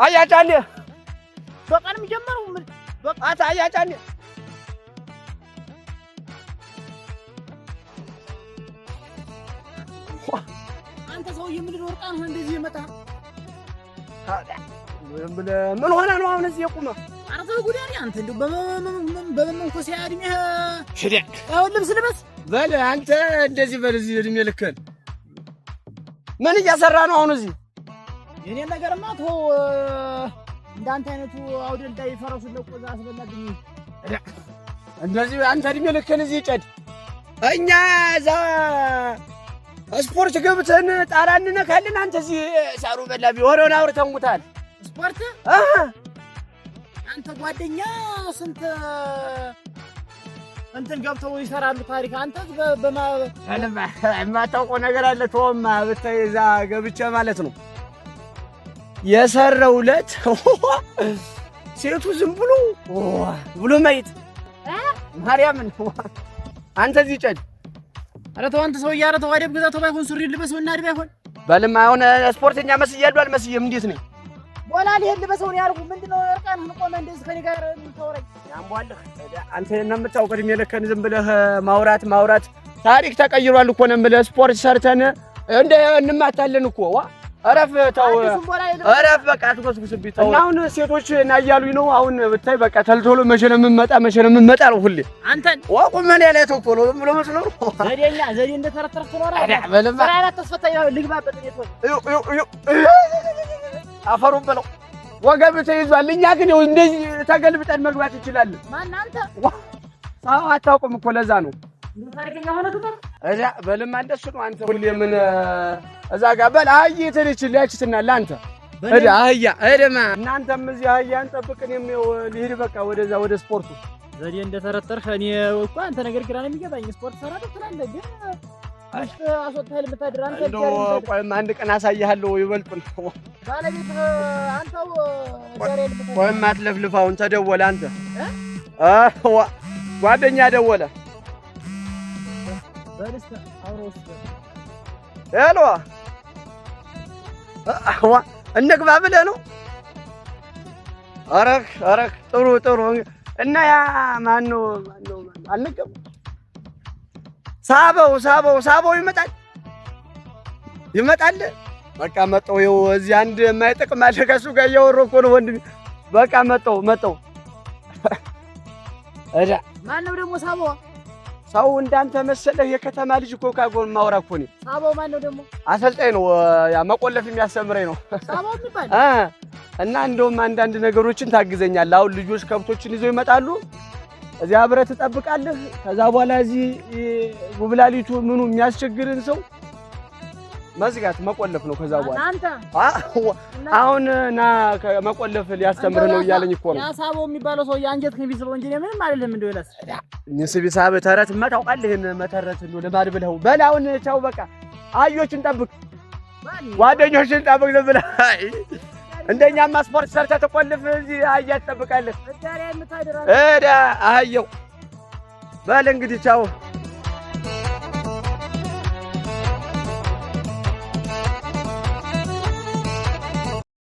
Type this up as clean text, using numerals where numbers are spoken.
አያጫኔ በቃ ነው የሚጀምረው። በቃ አያጫኔ አንተ ሰውዬ ምንድን ነው ወርቃን ሆነ እንደዚህ የመጣ ምን ሆነ ነው አሁን እዚህ የቆመ? ኧረ ተው ጉዳይ አንተ እንደው በመንኮስ እድሜህ ሽደ አሁን ልብስ ልበስ በል አንተ እንደዚህ በል እዚህ እድሜ ልክህን ምን እያሰራ ነው አሁን እዚህ? የኔ ነገርማ ተው እንዳንተ አይነቱ አውደልዳይ ፈረሱን ለቆዛ አስበላብኝ። እንደዚህ አንተ እድሜ ልክህን እዚህ ጨድ እኛ እዛ ስፖርት ገብተን ጣራ እንነካለን። አንተ እዚህ ሳሩ በላ ቢወረውን አውርተውታል። ስፖርት አንተ ጓደኛ ስንት እንትን ገብተው ይሰራሉ ታሪክ። አንተ የማታውቀው ነገር አለ። ተወማ ብታይ እዛ ገብቼ ማለት ነው የሰራው ዕለት ሴቱ ዝም ብሎ ማየት ማርያምን አንተ እዚህ ጨድ ኧረ ተው አንተ ሰውዬ ኧረ ተው አደብ ግዛተው ባይሆን ሱሪ ልበስ ወና አደብ ባይሆን በልማ አሁን ስፖርተኛ መስያለሁ አልመስየም እንዴት ነው ቦላ ሊሄድ ልበሰው ነው ያልኩህ ምንድነው እርቃን ቆመ እንደዚህ ከኔ ጋር የምታወራኝ ያምቧልህ አንተ የምታውቀው እድሜ ልክህን ዝም ብለህ ማውራት ታሪክ ተቀይሯል እኮ ነው የምልህ ስፖርት ሰርተን እንደ እንማታለን እኮ ዋ አረፍ ተው አረፍ በቃ አትጎስጉስብኝ ተው እና አሁን ሴቶች እና እያሉኝ ነው አሁን ብታይ በቃ ተልቶሎ መቼ ነው የምመጣ ነው ሁሌ አንተን ወቁም ምን ያለ ተቆሎ ብሎ መስሎ ዘዴ እንደተረተረ ተኖራ ሰራራ ተስፈታ ልግባበት አፈሩን በለው ወገብ ተይዟል። እኛ ግን ይኸው እንደዚህ ተገልብጠን መግባት ይችላል። ማን አንተ ሳው አታውቅም እኮ ለዛ ነው ታሪከኛ ሆነ ተባለ እዛ በልማ እንደሱ ነው። አንተ ሁሌ ምን እዛ ጋር በል አህይትን ይችላችትና ለአንተ እዳ አህያ እደማ እናንተም እዚህ አህያን ጠብቅን የሚው ልሂድ በቃ ወደዛ ወደ ስፖርቱ ዘዴ እንደተረተርህ እኔ እኮ አንተ ነገር ግራ ነው የሚገባኝ። ስፖርት ሰራለህ ትላለህ ግን አስወጣህ ልምታድር አንተ ቆይም አንድ ቀን አሳይሃለሁ ይበልጡን ባለቤት አንተው ዛሬ ልምታድር ቆይም አትለፍልፋውን ተደወለ አንተ ጓደኛ ደወለ በልስታ አውሮስ ሄሎ እንግባ ብለህ ነው? አረክ ጥሩ እና ያ ማነው አልነገም ሳበው ይመጣል በቃ መጣው ይኸው እዚህ አንድ የማይጠቅም አለ ከእሱ ጋር እያወራሁ እኮ ነው ወንድሜ በቃ መጣው እዳ ማነው ደግሞ ሳበው ሰው እንዳንተ መሰለህ የከተማ ልጅ እኮ ካጎን ማውራ እኮ ነው ሳበው ማነው ደግሞ አሰልጣኝ ነው ያ መቆለፍ የሚያስተምረኝ ነው ሳበው የሚባል እና እንደውም አንዳንድ ነገሮችን ታግዘኛለህ አሁን ልጆች ከብቶችን ይዘው ይመጣሉ እዚያ አብረህ ትጠብቃለህ ከዛ በኋላ እዚህ ጉብላሊቱ ምኑ የሚያስቸግርን ሰው መዝጋት መቆለፍ ነው ከዛ በኋላ አንተ አሁን ና መቆለፍ ሊያስተምር ነው እያለኝ እኮ ነው ያ ሳበው የሚባለው ሰው ያንጀት ከቢስበው እንጂ ምንም አይደለም እንደው ይላስ ንስቢሳብ ተረት ታውቃለህ መተረት ነው ለማድ ብለው በል አሁን ቻው በቃ አዮችን ጠብቅ ጓደኞችን ጠብቅ ዝም ብለህ እንደኛማ ስፖርት ሰርተህ ተቆልፍ እዚህ አህያ ትጠብቃለህ እዳ አህየው በል እንግዲህ ቻው